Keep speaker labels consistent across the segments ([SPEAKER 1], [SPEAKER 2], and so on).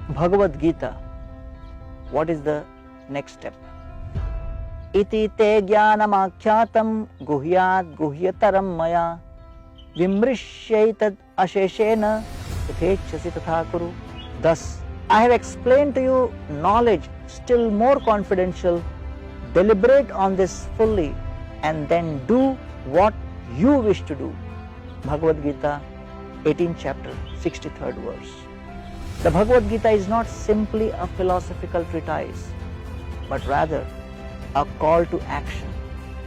[SPEAKER 1] Bhagavad Gita, what is the next step? Iti te jnanamakyatam guhyat guhyataram maya vimrishyetad asheshena ythechasi tatha kuru. Thus, I have explained to you knowledge still more confidential. Deliberate on this fully and then do what you wish to do. Bhagavad Gita, 18th chapter, 63rd verse. The Bhagavad Gita is not simply a philosophical treatise, but rather a call to action.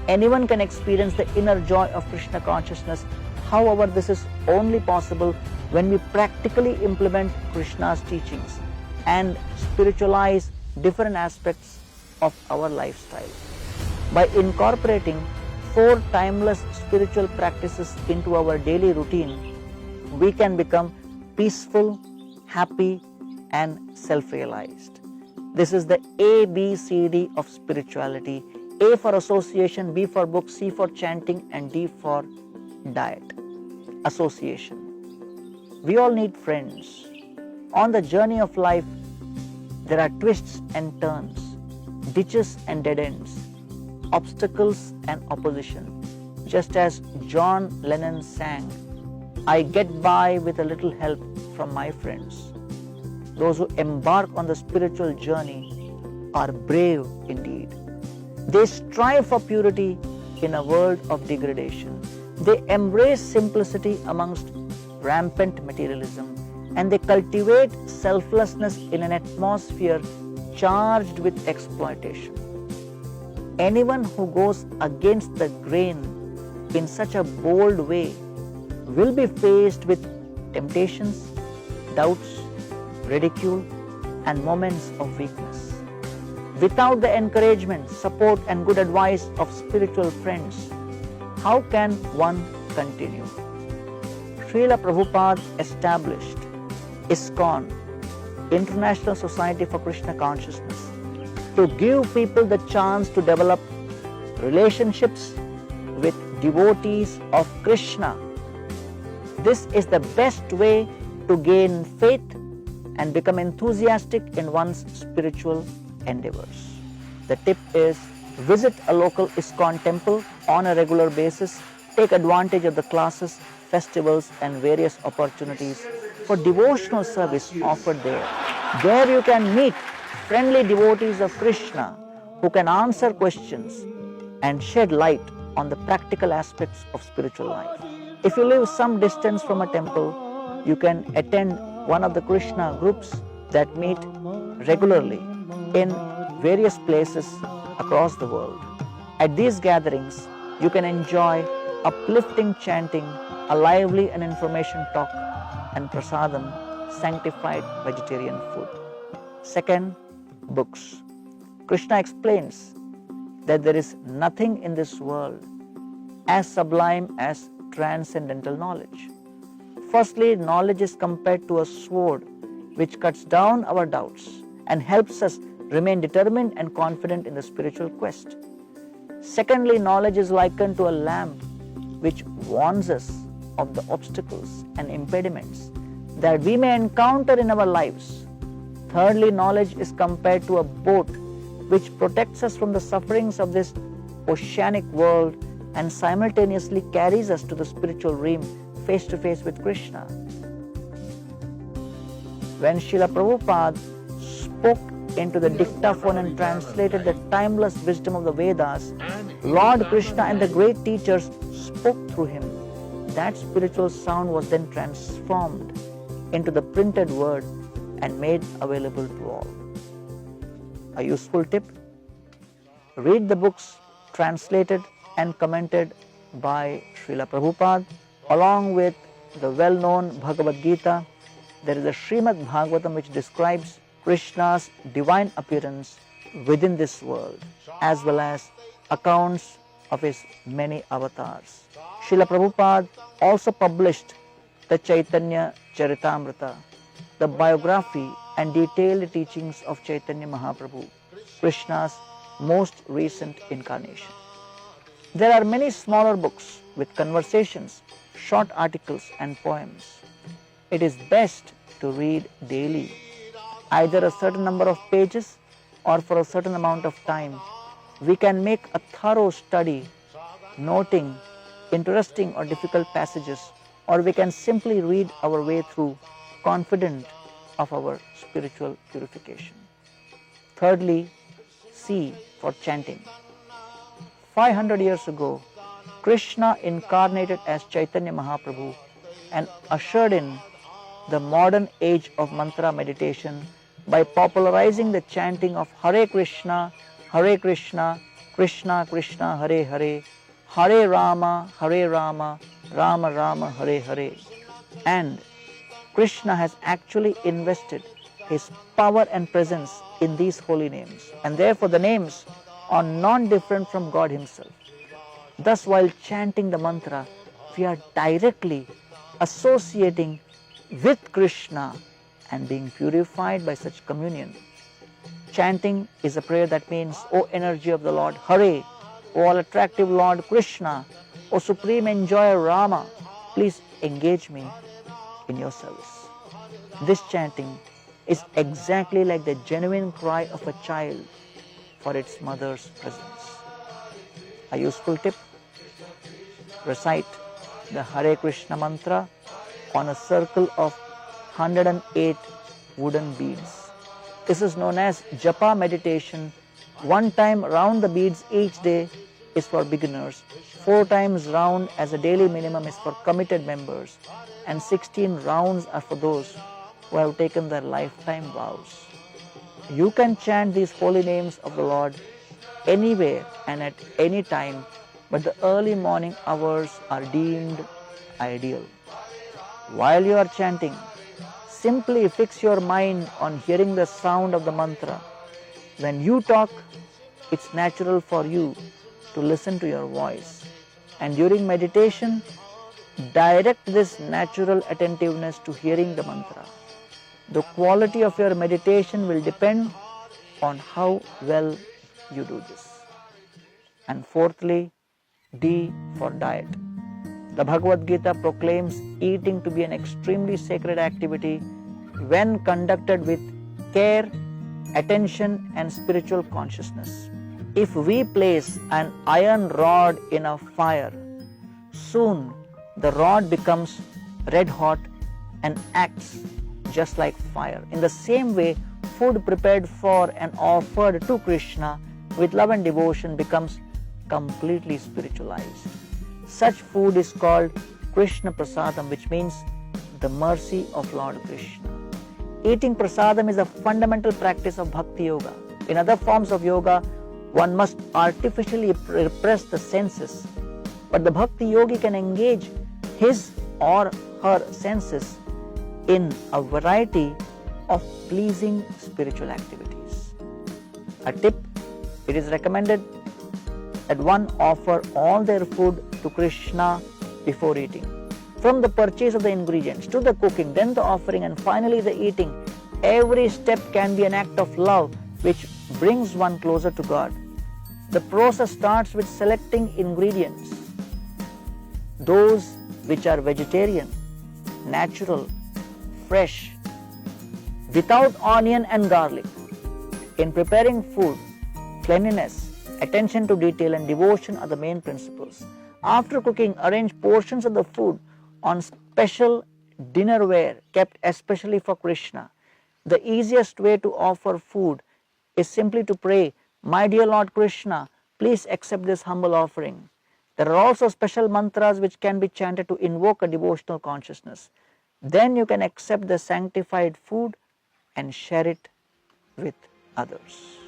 [SPEAKER 1] Anyone can experience the inner joy of Krishna consciousness. However, this is only possible when we practically implement Krishna's teachings and spiritualize different aspects of our lifestyle. By incorporating 4 timeless spiritual practices into our daily routine, we can become peaceful, happy, and self-realized. This is the ABCD of spirituality. A for association, B for book, C for chanting, and D for diet. Association. We all need friends. On the journey of life, there are twists and turns, ditches and dead ends, obstacles and opposition. Just as John Lennon sang, I get by with a little help from my friends. Those who embark on the spiritual journey are brave indeed. They strive for purity in a world of degradation. They embrace simplicity amongst rampant materialism, and they cultivate selflessness in an atmosphere charged with exploitation. Anyone who goes against the grain in such a bold way will be faced with temptations, doubts, ridicule, and moments of weakness. Without the encouragement, support, and good advice of spiritual friends, how can one continue? Srila Prabhupada established ISKCON, International Society for Krishna Consciousness, to give people the chance to develop relationships with devotees of Krishna. This is the best way to gain faith and become enthusiastic in one's spiritual endeavors. The tip is visit a local ISKCON temple on a regular basis, take advantage of the classes, festivals, and various opportunities for devotional service offered there. There you can meet friendly devotees of Krishna who can answer questions and shed light on the practical aspects of spiritual life. If you live some distance from a temple, you can attend one of the Krishna groups that meet regularly in various places across the world. At these gatherings, you can enjoy uplifting chanting, a lively and information talk, and prasadam, sanctified vegetarian food. Second, books. Krishna explains that there is nothing in this world as sublime as transcendental knowledge. Firstly, knowledge is compared to a sword which cuts down our doubts and helps us remain determined and confident in the spiritual quest. Secondly, knowledge is likened to a lamp which warns us of the obstacles and impediments that we may encounter in our lives. Thirdly, knowledge is compared to a boat which protects us from the sufferings of this oceanic world and simultaneously carries us to the spiritual realm face to face with Krishna. When Srila Prabhupada spoke into the dictaphone and translated the timeless wisdom of the Vedas, Lord Krishna and the great teachers spoke through him. That spiritual sound was then transformed into the printed word and made available to all. A useful tip: read the books translated and commented by Srila Prabhupada. Along with the well-known Bhagavad Gita, there is a Srimad Bhagavatam which describes Krishna's divine appearance within this world, as well as accounts of his many avatars. Srila Prabhupada also published the Chaitanya Charitamrita, the biography and detailed teachings of Chaitanya Mahaprabhu, Krishna's most recent incarnation. There are many smaller books with conversations, short articles and poems. It is best to read daily. either a certain number of pages or for a certain amount of time. We can make a thorough study, noting interesting or difficult passages, or we can simply read our way through, confident of our spiritual purification. Thirdly, C for chanting. 500 years ago, Krishna incarnated as Chaitanya Mahaprabhu and ushered in the modern age of mantra meditation by popularizing the chanting of Hare Krishna, Krishna Krishna, Hare Hare, Hare Rama, Rama Rama, Hare Hare. And Krishna has actually invested his power and presence in these holy names, and therefore the names are non-different from God himself. Thus, while chanting the mantra, we are directly associating with Krishna and being purified by such communion. Chanting is a prayer that means, O energy of the Lord Hare, O all attractive Lord Krishna, O supreme enjoyer Rama, please engage me in your service. This chanting is exactly like the genuine cry of a child for its mother's presence. A useful tip: recite the Hare Krishna mantra on a circle of 108 wooden beads. This is known as japa meditation. 1 time round the beads each day is for beginners, 4 times round as a daily minimum is for committed members, and 16 rounds are for those who have taken their lifetime vows. You can chant these holy names of the Lord anywhere and at any time, but the early morning hours are deemed ideal. While you are chanting, simply fix your mind on hearing the sound of the mantra. When you talk, it's natural for you to listen to your voice. And during meditation, direct this natural attentiveness to hearing the mantra. The quality of your meditation will depend on how well you do this. And fourthly, D for diet. The Bhagavad Gita proclaims eating to be an extremely sacred activity when conducted with care, attention, and spiritual consciousness. If we place an iron rod in a fire, soon the rod becomes red hot and acts just like fire. In the same way, food prepared for and offered to Krishna with love and devotion becomes completely spiritualized. Such food is called Krishna Prasadam, which means the mercy of Lord Krishna. Eating prasadam is a fundamental practice of bhakti yoga. In other forms of yoga, one must artificially repress the senses, but the bhakti yogi can engage his or her senses in a variety of pleasing spiritual activities. A tip: it is recommended that one offer all their food to Krishna before eating. From the purchase of the ingredients to the cooking, then the offering, and finally the eating, every step can be an act of love which brings one closer to God. The process starts with selecting ingredients, those which are vegetarian, natural, fresh, without onion and garlic. In preparing food, cleanliness, attention to detail, and devotion are the main principles. After cooking, arrange portions of the food on special dinnerware kept especially for Krishna. The easiest way to offer food is simply to pray, "My dear Lord Krishna, please accept this humble offering." There are also special mantras which can be chanted to invoke a devotional consciousness. Then you can accept the sanctified food and share it with others.